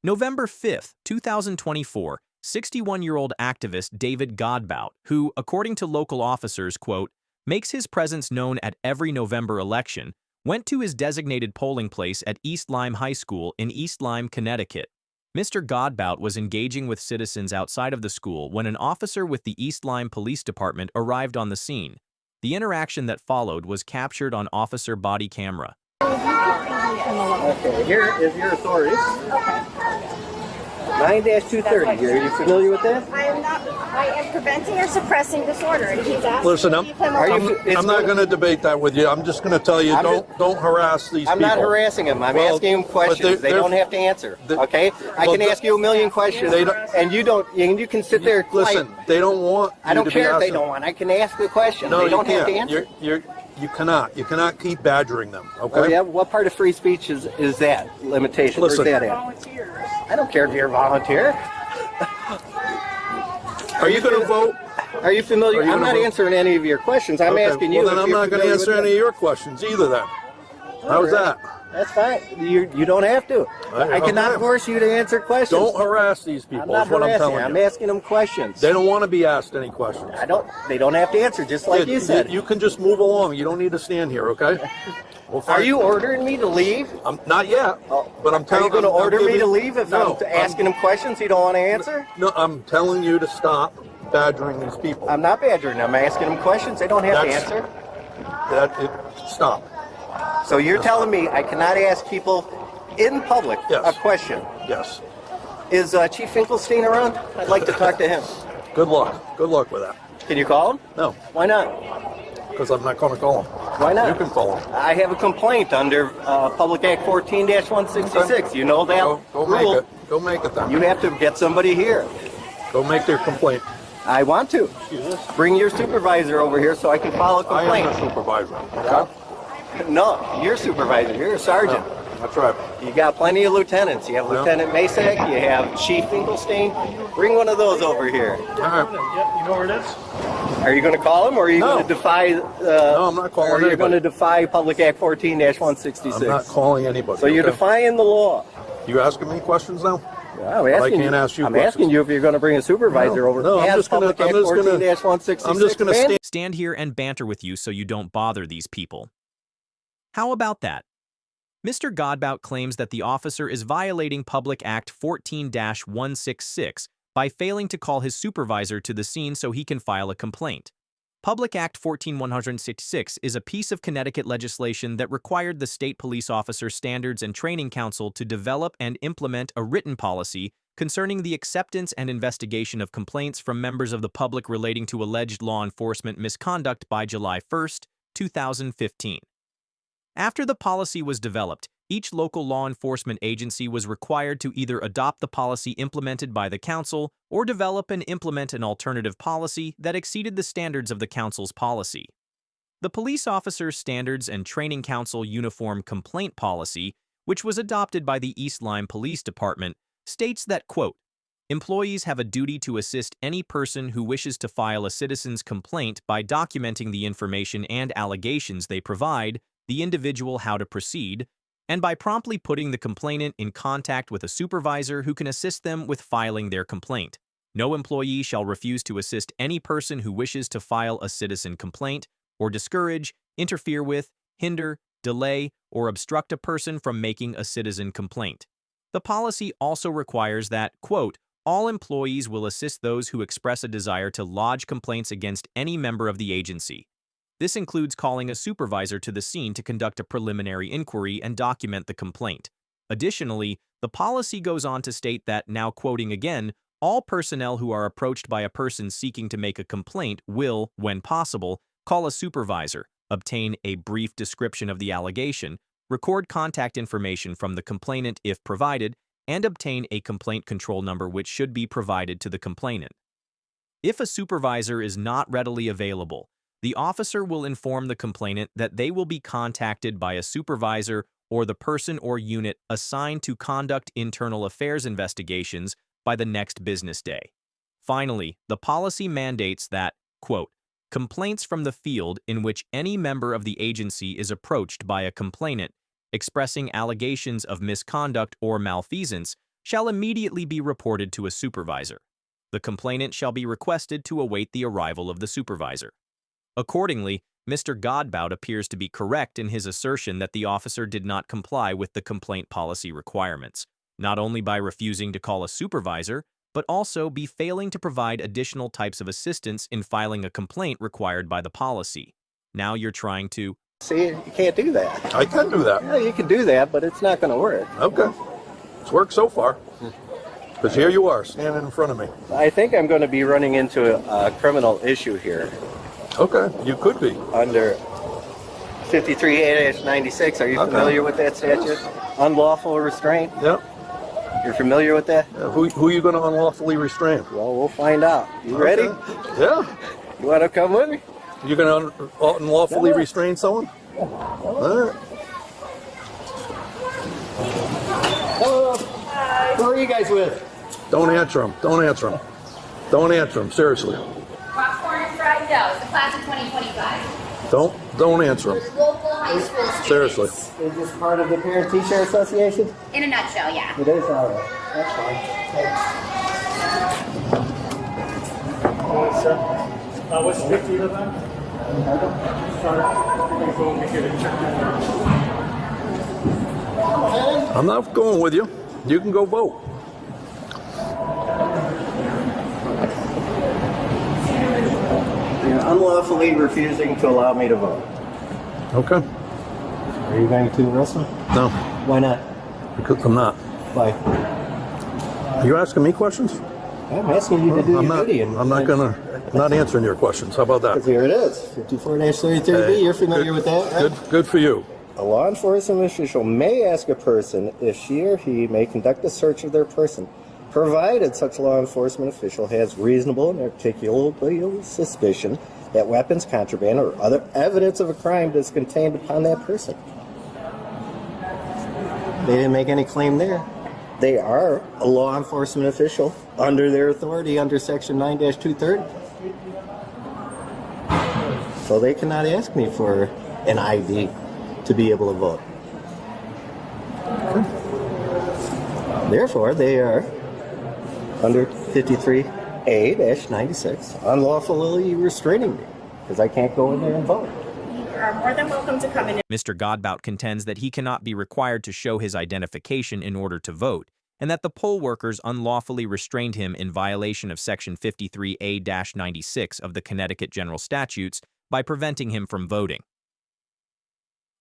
November 5th, 2024, 61-year-old activist David Godbout, who, according to local officers, quote, makes his presence known at every November election, went to his designated polling place at East Lyme High School in East Lyme, Connecticut. Mr. Godbout was engaging with citizens outside of the school when an officer with the East Lyme Police Department arrived on the scene. The interaction that followed was captured on officer body camera. Okay, here is your authority. 9-230. Are you familiar with that? I am not. I am preventing or suppressing disorder. And he's asking Listen, to leave him alone. I'm not going to debate that with you. I'm just going to tell you, don't harass these people. I'm not harassing him. I'm asking him questions. They don't have to answer. Okay? I can ask you a million questions, and you don't. And you can sit there. Listen, they don't want. I don't care if they don't want. I can ask the question. No, they don't you have to can't. answer. You cannot. You cannot keep badgering them. Okay? Oh, yeah? What part of free speech is that limitation? Listen. Where's that at? I don't care if you're a volunteer. Are you going to vote? Are you familiar? I'm not answering any of your questions. I'm asking you. Well, then I'm not going to answer any of your questions either. Then. How's that? That's fine. You don't have to. I cannot force you to answer questions. Don't harass these people. I'm not That's what I'm harassing. telling I'm you. asking them questions. They don't want to be asked any questions. They don't have to answer, just like you said. You can just move along. You don't need to stand here, okay? Are you ordering me to leave? Not yet, but I'm telling you. Are you going to order me to leave if I'm asking them questions you don't want to answer? No, I'm telling you to stop badgering these people. I'm not badgering them. I'm asking them questions they don't have to answer. Stop. So you're telling me I cannot ask people in public a question? Yes. Is Chief Finkelstein around? I'd like to talk to him. Good luck. Good luck with that. Can you call him? No. Why not? Because I'm not going to call him. Why not? You can call him. I have a complaint under Public Act 14-166. You know that Go rule. make it. Go make it then. You have to get somebody here. Go make their complaint. I want to. Bring your supervisor over here so I can file a complaint. I am the supervisor. Okay? No, you're supervisor. You're a sergeant. No, that's right. You got plenty of lieutenants. You have Lieutenant Masak. You have Chief Finkelstein. Bring one of those over here. All right. You know where it is? Are you going to call him, or are you going to defy? No, I'm not calling Or are you anybody. going to defy Public Act 14-166? I'm not calling anybody. So you're defying the law. You asking me questions now? Yeah, I can't ask you I'm questions. asking you if you're going to bring a supervisor over. No, I'm just going to. I'm just going to Stand here and banter with you so you don't bother these people. How about that? Mr. Godbout claims that the officer is violating Public Act 14-166 by failing to call his supervisor to the scene so he can file a complaint. Public Act 14-166 is a piece of Connecticut legislation that required the State Police Officer Standards and Training Council to develop and implement a written policy concerning the acceptance and investigation of complaints from members of the public relating to alleged law enforcement misconduct by July 1, 2015. After the policy was developed, each local law enforcement agency was required to either adopt the policy implemented by the council or develop and implement an alternative policy that exceeded the standards of the council's policy. The Police Officers Standards and Training Council Uniform Complaint Policy, which was adopted by the East Lyme Police Department, states that, quote, employees have a duty to assist any person who wishes to file a citizen's complaint by documenting the information and allegations they provide, the individual how to proceed, and by promptly putting the complainant in contact with a supervisor who can assist them with filing their complaint. No employee shall refuse to assist any person who wishes to file a citizen complaint, or discourage, interfere with, hinder, delay, or obstruct a person from making a citizen complaint. The policy also requires that, quote, all employees will assist those who express a desire to lodge complaints against any member of the agency. This includes calling a supervisor to the scene to conduct a preliminary inquiry and document the complaint. Additionally, the policy goes on to state that, now quoting again, all personnel who are approached by a person seeking to make a complaint will, when possible, call a supervisor, obtain a brief description of the allegation, record contact information from the complainant if provided, and obtain a complaint control number which should be provided to the complainant. If a supervisor is not readily available, the officer will inform the complainant that they will be contacted by a supervisor or the person or unit assigned to conduct internal affairs investigations by the next business day. Finally, the policy mandates that, quote, complaints from the field in which any member of the agency is approached by a complainant expressing allegations of misconduct or malfeasance shall immediately be reported to a supervisor. The complainant shall be requested to await the arrival of the supervisor. Accordingly, Mr. Godbout appears to be correct in his assertion that the officer did not comply with the complaint policy requirements, not only by refusing to call a supervisor, but also be failing to provide additional types of assistance in filing a complaint required by the policy. Now you're trying to... See, you can't do that. I can do that. Yeah, you can do that, but it's not going to work. Okay. It's worked so far. Because here you are, standing in front of me. I think I'm going to be running into a criminal issue here. Okay, you could be. Under 53A-96, are you familiar with that statute? Unlawful restraint? Yep. You're familiar with that? Yeah, who are you going to unlawfully restrain? Well, we'll find out. You ready? Yeah. You want to come with me? You're going to unlawfully restrain someone? All right. Hello. Who are you guys with? Don't answer them. Don't answer them. Don't answer them. Seriously. Popcorn and fried dough, the class of 2025. Don't answer them. Local high school students. Seriously. Is this part of the Parent Teacher Association? In a nutshell, yeah. It is, all right. That's fine. What's the 50 of them? I'm not going with you. You can go vote. You're unlawfully refusing to allow me to vote. Okay. Are you going to arrest me? No, Why not? because I'm not. Why? Are you asking me questions? I'm asking you to do I'm your not. duty. I'm not answering your questions. How about Because that? here it is, 54-33B. Hey, You're familiar with that, right? Good for you. A law enforcement official may ask a person if she or he may conduct a search of their person, provided such law enforcement official has reasonable and articulable suspicion that weapons, contraband, or other evidence of a crime is contained upon that person. They didn't make any claim there. They are a law enforcement official under their authority under Section 9-230. So they cannot ask me for an ID to be able to vote. Therefore, they are under 53A-96 unlawfully restraining me because I can't go in there and vote. You are more than welcome to come in. Mr. Godbout contends that he cannot be required to show his identification in order to vote, and that the poll workers unlawfully restrained him in violation of Section 53A-96 of the Connecticut General Statutes by preventing him from voting.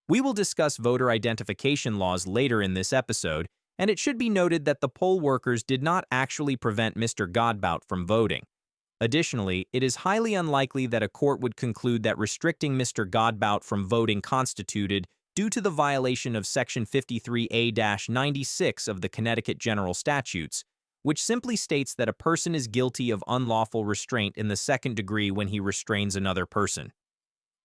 We will discuss voter identification laws later in this episode, and it should be noted that the poll workers did not actually prevent Mr. Godbout from voting. Additionally, it is highly unlikely that a court would conclude that restricting Mr. Godbout from voting constituted due to the violation of Section 53A-96 of the Connecticut General Statutes, which simply states that a person is guilty of unlawful restraint in the second degree when he restrains another person.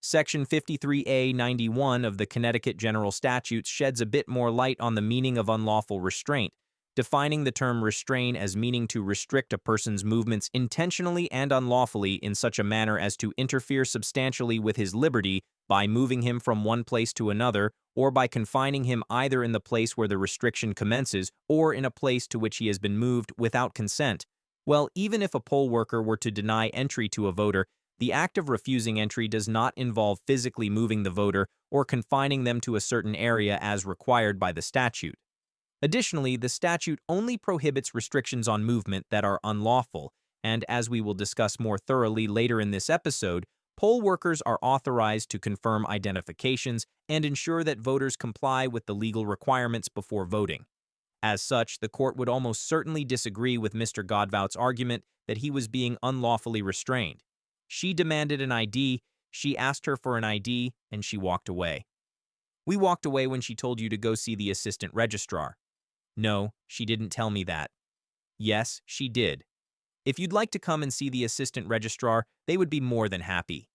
Section 53A-91 of the Connecticut General Statutes sheds a bit more light on the meaning of unlawful restraint, defining the term restrain as meaning to restrict a person's movements intentionally and unlawfully in such a manner as to interfere substantially with his liberty by moving him from one place to another, or by confining him either in the place where the restriction commences or in a place to which he has been moved without consent. Well, even if a poll worker were to deny entry to a voter, the act of refusing entry does not involve physically moving the voter or confining them to a certain area as required by the statute. Additionally, the statute only prohibits restrictions on movement that are unlawful, and as we will discuss more thoroughly later in this episode, poll workers are authorized to confirm identifications and ensure that voters comply with the legal requirements before voting. As such, the court would almost certainly disagree with Mr. Godbout's argument that he was being unlawfully restrained. She demanded an ID, she asked her for an ID, and she walked away. We walked away when she told you to go see the assistant registrar. No, she didn't tell me that. Yes, she did. If you'd like to come and see the assistant registrar, they would be more than happy.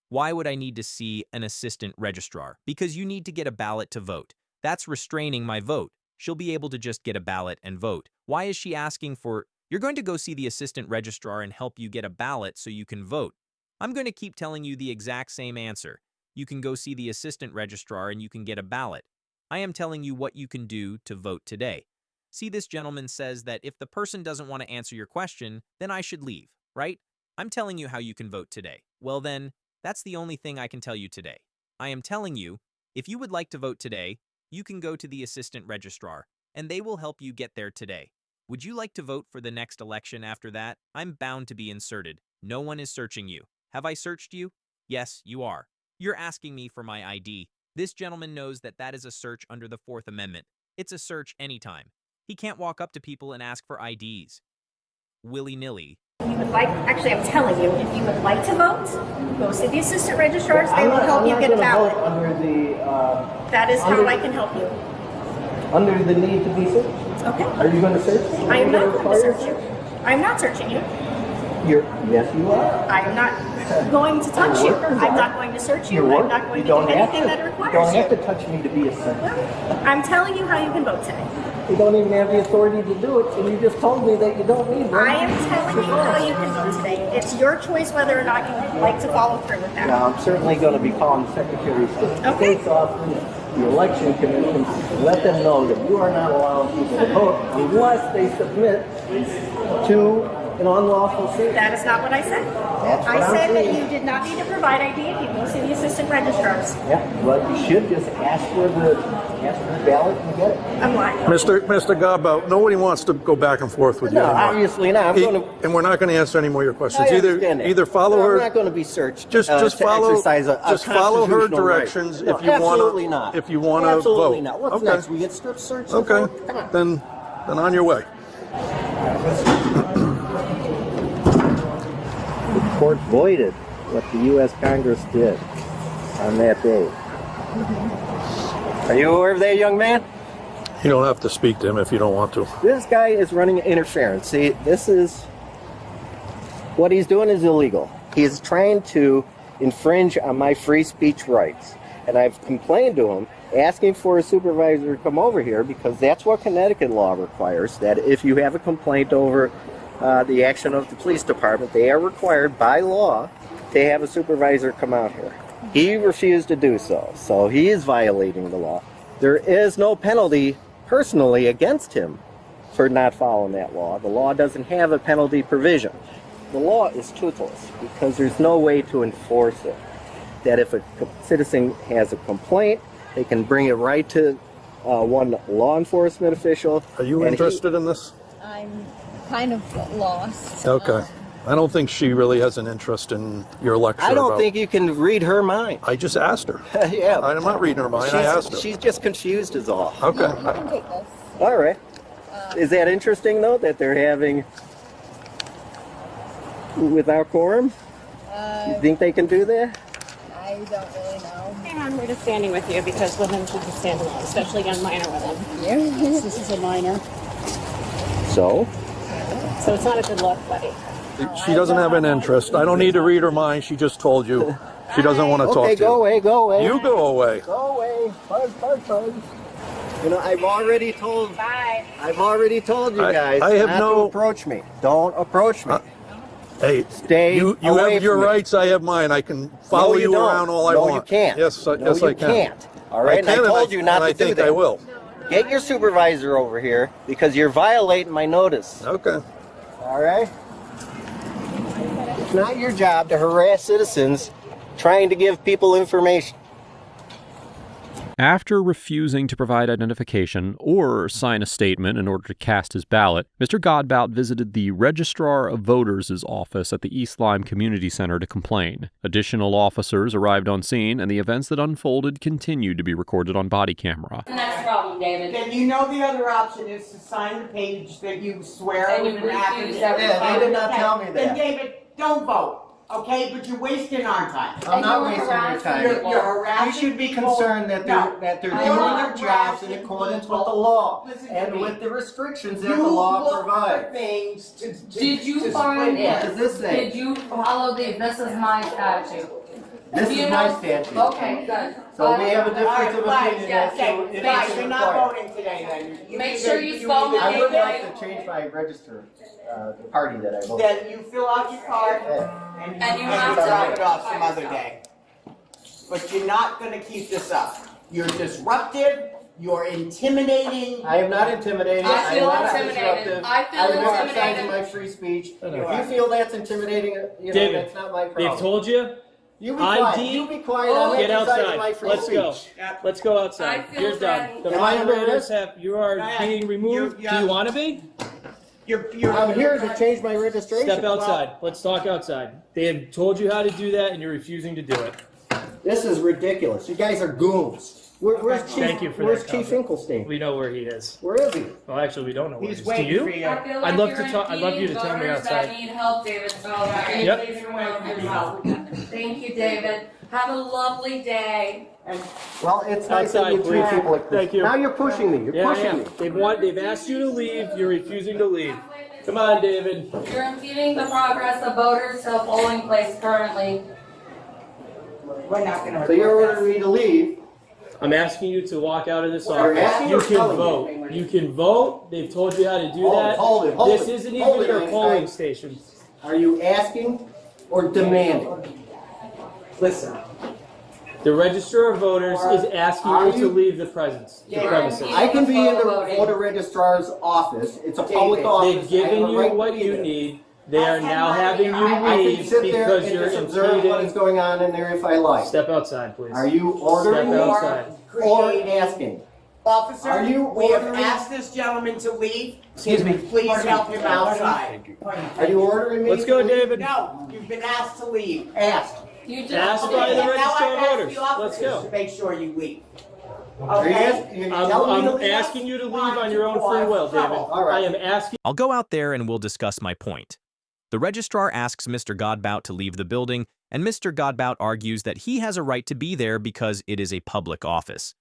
Why would I need to see an assistant registrar? Because you need to get a ballot to vote. That's restraining my vote. She'll be able to just get a ballot and vote. Why is she asking for, you're going to go see the assistant registrar and help you get a ballot so you can vote? I'm going to keep telling you the exact same answer. You can go see the assistant registrar and you can get a ballot. I am telling you what you can do to vote today. See, this gentleman says that if the person doesn't want to answer your question, then I should leave, right? I'm telling you how you can vote today. Well then, that's the only thing I can tell you today. I am telling you, if you would like to vote today, you can go to the assistant registrar, and they will help you get there today. Would you like to vote for the next election after that? I'm bound to be inserted. No one is searching you. Have I searched you? Yes, you are. You're asking me for my ID. This gentleman knows that that is a search under the Fourth Amendment. It's a search anytime. He can't walk up to people and ask for IDs. Willy-nilly. If you would like, actually, I'm telling you, if you would like to vote, go see the assistant registrars. They will help you get a ballot. Under the That is how I can help you. under the need to be searched. Okay. Are you going to search me? I am not going to Require search you. I am not searching you. Yes, you are. I am not going to touch you. I'm not going to search you. I'm not going to do anything that You requires don't have you. to touch me to be a searcher. I'm telling you how you can vote today. You don't even have the authority to do it, and you just told me that you don't need one. I am telling you how you can vote today. It's your choice whether or not you would like to follow through with that. Now, I'm certainly going to be calling the Secretary of Okay. State's office, the election commission, and let them know that you are not allowing people to vote unless they submit to an unlawful search. That is not what I said. That's what I I'm said that saying. you did not need to provide ID if you go see the assistant registrars. Yeah, but you should just ask for the ballot and get it. I'm lying. Mr. Godbout, nobody wants to go back and forth with you No, anymore. obviously not. I'm going to. And we're not going to answer any more of your questions. I understand that. Either follow No, her. I'm not going to be searched. Just to follow. exercise a Just follow her constitutional right. directions No, if you want absolutely to. not. If you want to vote. Absolutely not. What's okay. next? We get strip searched. and Okay. vote? Come on. Then on your way. The court voided what the U.S. Congress did on that day. Are you aware of that, young man? You don't have to speak to him if you don't want to. This guy is running interference. See, this is what he's doing is illegal. He's trying to infringe on my free speech rights. And I've complained to him, asking for a supervisor to come over here because that's what Connecticut law requires, that if you have a complaint over the action of the police department, they are required by law to have a supervisor come out here. He refused to do so, so he is violating the law. There is no penalty personally against him for not following that law. The law doesn't have a penalty provision. The law is toothless because there's no way to enforce it. That if a citizen has a complaint, they can bring it right to one law enforcement official. Are you and interested in this? I'm kind of lost. Okay. I don't think she really has an interest in your lecture. I don't about- think you can read her mind. I just asked her. Yeah. I'm not reading her mind. I asked her. She's just confused is all. Okay. You can take this. All right. Is that interesting, though, that they're having without quorum? You think they can do that? I don't really know. And we're just standing with you because women should be standing alone, especially young minor women. This is a minor, So? so it's not a good look, buddy. She doesn't have an interest. I don't need to read her mind. She just told you she doesn't want to talk Okay, to you. go away, go away. You go away. Go away. Buzz, buzz, buzz. You know, I've already told you guys I have not no- to approach me. Don't approach me. Hey, Stay you away have your from me. rights. I have mine. I can follow No, you don't. around all I no, want. you can't. Yes, no, yes, you I can. can't. All right, I and can, I told you not and to I do think that. I will. Get your supervisor over here because you're violating my notice. Okay. All right? It's not your job to harass citizens trying to give people information. After refusing to provide identification or sign a statement in order to cast his ballot, Mr. Godbout visited the Registrar of Voters' office at the East Lyme Community Center to complain. Additional officers arrived on scene, and the events that unfolded continued to be recorded on body camera. Next problem, David. Then you know the other option is to sign the page that you swear And you with an refuse affidavit. every time. They did not tell me Then that. David, don't vote, okay? But you're wasting our time. I'm not you're wasting your harassing time. people. You're harassing You should be people. concerned that No. they're doing You're their jobs in harassing accordance people. with the law Listen to and me. with the restrictions that You the law look for provides. things to Did you to find split What does this say? Did you follow this is my statute? This Do is you my know- statute. Okay, good. So we have a difference of Fine, opinion yeah, as to okay, if fine, it's you're not required. voting today then. Make either- sure you spell either my I would name vote- like to change my register, the party that I vote. Then you fill out your card and And you you have to- drop it off some other day. But you're not gonna keep this up. You're disruptive, You're intimidating. I am not intimidating. I feel am not intimidated. disruptive. I feel I'm not intimidated. exercising my free speech. No, If no. you feel that's intimidating, David, that's not my problem. They've told you. You be quiet. ID. You be quiet. I'm Get exercising my outside. free Let's speech. go. Let's go I outside. feel You're done. threatened. The Am I under moderators arrest? have. You are being removed. Yeah. Do you want to be? I'm here to change my registration. Step outside. Let's talk outside. They have told you how to do that, and you're refusing to do it. This is ridiculous. You guys are goons. Where's Chief? Thank you for Where's that Chief comment. Finkelstein? We know where he is. Where is he? Well, actually, we don't know where he He's is. Do waiting you? for you. I feel I'd like love you're to talk- I'd love you to impeding tell me voters outside. that need help, David. So can you Yep. please remove yourself? Thank you, David. Have a lovely day. Well, it's nice that Outside, you treat please. people like this. Thank you. Now you're pushing me. You're Yeah, pushing yeah. me. They've asked you to leave. You're refusing to leave. Come on, David. You're impeding the progress of voters to a polling place currently. We're not gonna. So you're ordering me to leave. I'm asking you to walk out of this You're office. asking You or can telling me? vote. You can vote. They've told you how to do Hold it, that. hold it, hold This it. isn't Hold even it, your Einstein. polling station. Are you asking or demanding? Listen. The Registrar of Voters is asking Are you to you- leave the premises. The Yeah. premises. I can be in the Voting. voter registrar's office. It's a public David, office. They've I given have a you right to what be you there. need. They are I've had now mine having here. you I can leave sit there because and you're just observe what is impeding. going on in there if I like. Step outside, please. Are you ordering Step me outside. or asking? Officer, Are you we have ordering- asked this gentleman to leave. Excuse me. Please help him outside. Are you ordering me? Let's to go, leave? David. No, you've been asked to leave. Ask. You just Ask told by me. the And now Registrar I've of asked Voters. the Let's officers go. to make sure you leave. Are you Okay? asking? You're telling me to I'm leave? asking you to leave on your own free will, David. All right. I am asking. I'll go out there and we'll discuss my point. The registrar asks Mr. Godbout to leave the building, and Mr. Godbout argues that he has a right to be there because it is a public office.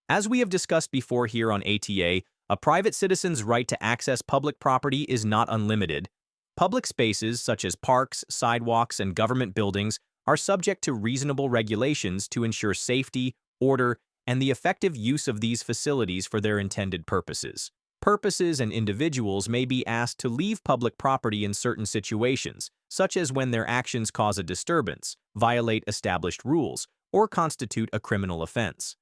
As we have discussed before here on ATA, a private citizen's right to access public property is not unlimited. Public spaces such as parks, sidewalks, and government buildings are subject to reasonable regulations to ensure safety, order, and the effective use of these facilities for their intended purposes. Purposes and individuals may be asked to leave public property in certain situations, such as when their actions cause a disturbance, violate established rules, or constitute a criminal offense.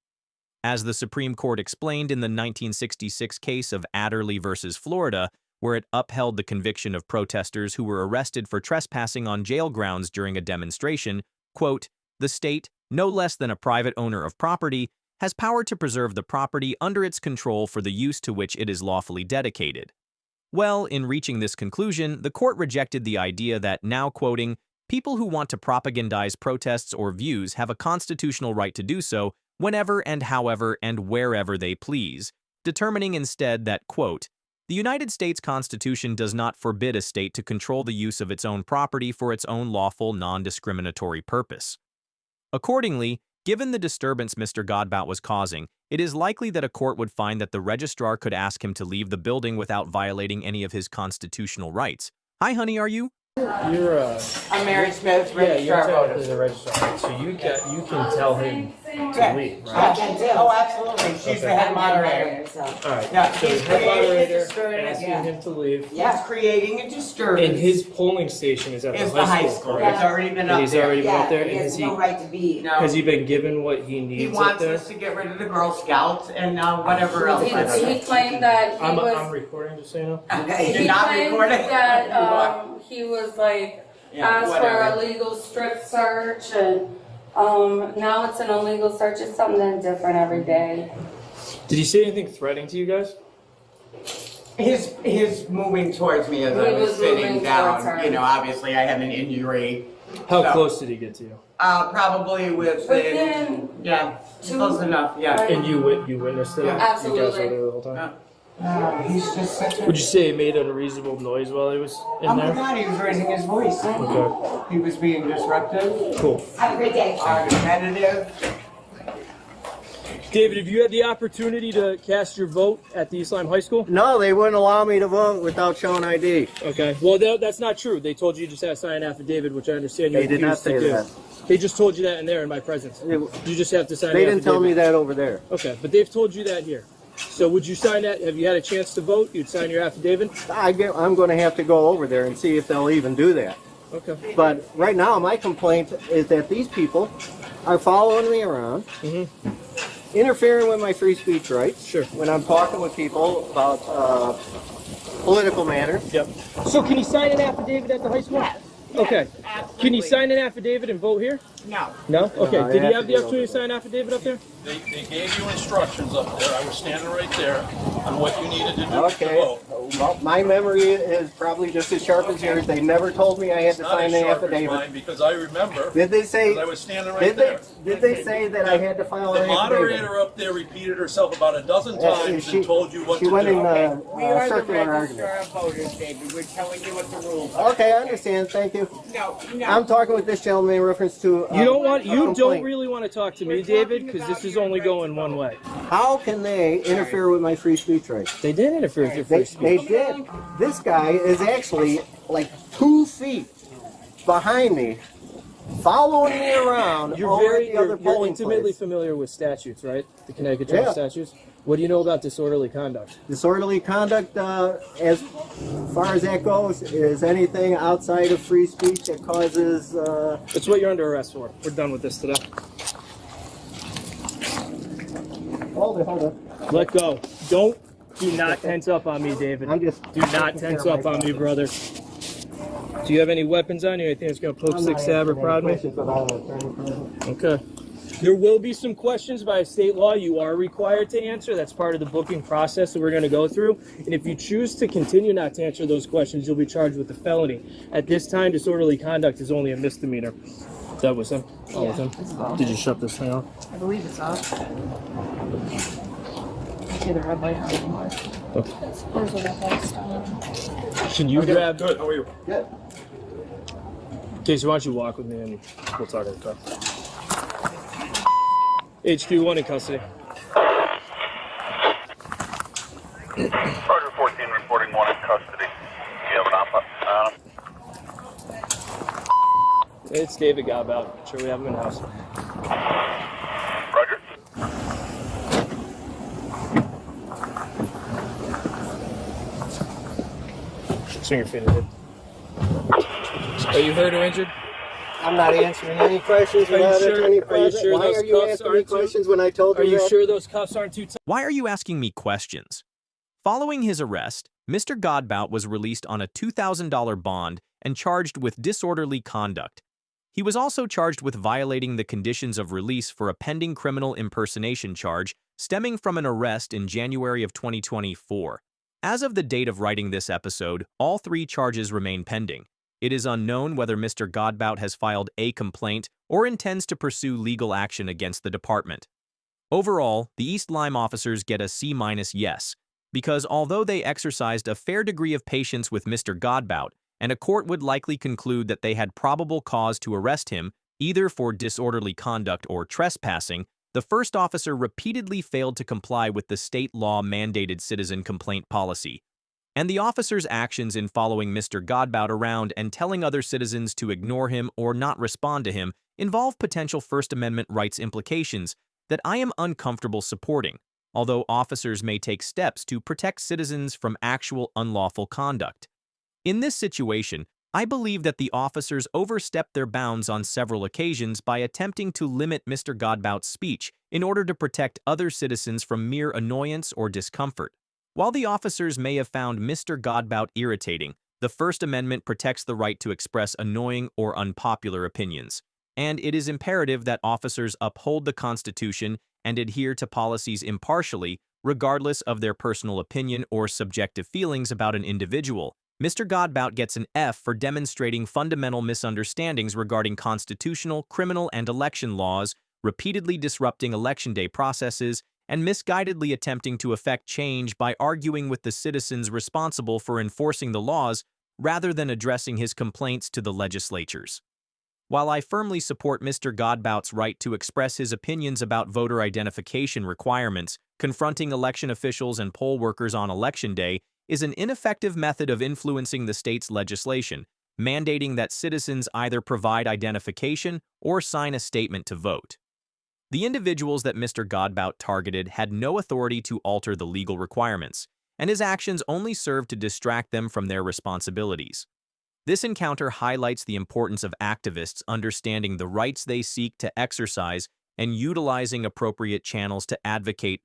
As the Supreme Court explained in the 1966 case of Adderley versus Florida, where it upheld the conviction of protesters who were arrested for trespassing on jail grounds during a demonstration, quote, "The state, no less than a private owner of property, has power to preserve the property under its control for the use to which it is lawfully dedicated." Well, in reaching this conclusion, the court rejected the idea that, now quoting, "people who want to propagandize protests or views have a constitutional right to do so whenever and however and wherever they please," determining instead that, quote, "the United States Constitution does not forbid a state to control the use of its own property for its own lawful, non-discriminatory purpose." Accordingly, given the disturbance Mr. Godbout was causing, it is likely that a court would find that the registrar could ask him to leave the building without violating any of his constitutional rights. Hi, honey, are you? You're I'm Mary Smith, yeah, you're registrar of technically voters. the registrar, so you can tell him to leave, I right? can too. Oh, absolutely. She's the head moderator. All right. Yeah, So the he's head creating a moderator disturbance. asking Yeah. him to leave. He's creating a disturbance. And his polling station is at Is the high school, He's correct? already been And up he's there. already been up there, he and has no right to be. No. has he been given what he He needs up wants there? us to get rid of the Girl Scouts and whatever else. He claimed that he I'm was. recording, just so you know. Okay, He you're not claimed recording? that You are. he was like Yeah, asked for whatever. a legal strip search, and now it's an illegal search. It's something different every day. Did he say anything threatening to you guys? His moving towards me as He I was was sitting moving down. towards her. You know, obviously I had an injury. How So- close did he get to you? Probably Within yeah, two- close enough. Yeah. And you witnessed it? Yeah. You guys Absolutely. were there the whole time? He's just such a. Would you say he made an unreasonable noise while he was in Oh my there? God, he was raising his voice. Okay, He was being disruptive, cool. Have a great day. argumentative. David, have you had the opportunity to cast your vote at the East Lyme High School? No, they wouldn't allow me to vote without showing ID. Okay. Well, that's not true. They told you just had to sign an affidavit, which I understand you They did not refused to say do. that. They just told you that in there in my presence. They- You just have to sign They an didn't tell me affidavit. that over there. Okay, but they've told you that here. So would you sign that? Have you had a chance to vote? You'd sign your affidavit? I'm going to have to go over there and see if they'll even do that. Okay. But right now, my complaint is that these people are following me around, interfering with my free speech rights. Sure. When I'm talking with people about political matters. Yep. So can you sign an affidavit at the high school? Yes. Okay. Absolutely. Can you sign an affidavit and vote here? No. No? Okay. I Did have you have to the do opportunity to sign an affidavit up there? They gave you instructions up there. I was standing right there on what you needed to do Okay. to vote. Well, my memory is probably just as sharp as yours. They never told me I had to Not sign as an sharp as affidavit. mine, because I remember, Did they say? because I was standing right there. Did they say that I had to file The an affidavit? moderator up there repeated herself about a dozen times and told you what she to went do. in We are the circular register argument. of voters, David. We're telling you what the rules are. Okay, I understand. Thank you. No, no. I'm talking with this gentleman in reference to. You don't complaint. really want to talk to me, David, because this is only going one way. How can they interfere with my free speech rights? They did interfere with your They free speech. did. This guy is actually like 2 feet behind me, following me around. You're over at the other you're polling intimately place. familiar with statutes, right? The Connecticut General Statutes. What do you know about disorderly conduct? Disorderly conduct, as far as that goes, is anything outside of free speech that causes. That's what you're under arrest for. We're done with this today. Hold it. Let go. Do not tense up on me, David. Do not tense up on me, brother. Do you have any weapons on you? Anything that's going to poke, stick, stab, or prod me? Okay. There will be some questions by state law you are required to answer. That's part of the booking process that we're going to go through. And if you choose to continue not to answer those questions, you'll be charged with a felony. At this time, disorderly conduct is only a misdemeanor. That was him? Oh, with him? Did you shut this thing off? I believe it's off. See the red light on anymore. There's a red light still. Can you grab... Good, how are you? Good. Casey, why don't you walk with me and we'll talk in the car. HQ1 in custody. Roger 14 reporting 1 in custody. You have an op. It's David Godbout. Sure we have him in the house. Roger. Swing your feet ahead. Are you hurt or injured? I'm not answering any questions Are you without sure- attorney are you present. sure Why those are you cuffs asking me aren't too- questions when I told Are you you that? sure those cuffs aren't too tight? Why are you asking me questions? Following his arrest, Mr. Godbout was released on a $2,000 bond and charged with disorderly conduct. He was also charged with violating the conditions of release for a pending criminal impersonation charge stemming from an arrest in January of 2024. As of the date of writing this episode, all 3 charges remain pending. It is unknown whether Mr. Godbout has filed a complaint or intends to pursue legal action against the department. Overall, the East Lyme officers get a C- yes, because although they exercised a fair degree of patience with Mr. Godbout, and a court would likely conclude that they had probable cause to arrest him either for disorderly conduct or trespassing, the first officer repeatedly failed to comply with the state law-mandated citizen complaint policy. And the officer's actions in following Mr. Godbout around and telling other citizens to ignore him or not respond to him involve potential First Amendment rights implications that I am uncomfortable supporting, although officers may take steps to protect citizens from actual unlawful conduct. In this situation, I believe that the officers overstepped their bounds on several occasions by attempting to limit Mr. Godbout's speech in order to protect other citizens from mere annoyance or discomfort. While the officers may have found Mr. Godbout irritating, the First Amendment protects the right to express annoying or unpopular opinions, and it is imperative that officers uphold the Constitution and adhere to policies impartially, regardless of their personal opinion or subjective feelings about an individual. Mr. Godbout gets an F for demonstrating fundamental misunderstandings regarding constitutional, criminal, and election laws, repeatedly disrupting election day processes, and misguidedly attempting to effect change by arguing with the citizens responsible for enforcing the laws rather than addressing his complaints to the legislatures. While I firmly support Mr. Godbout's right to express his opinions about voter identification requirements, confronting election officials and poll workers on Election Day is an ineffective method of influencing the state's legislation, mandating that citizens either provide identification or sign a statement to vote. The individuals that Mr. Godbout targeted had no authority to alter the legal requirements, and his actions only served to distract them from their responsibilities. This encounter highlights the importance of activists understanding the rights they seek to exercise and utilizing appropriate channels to advocate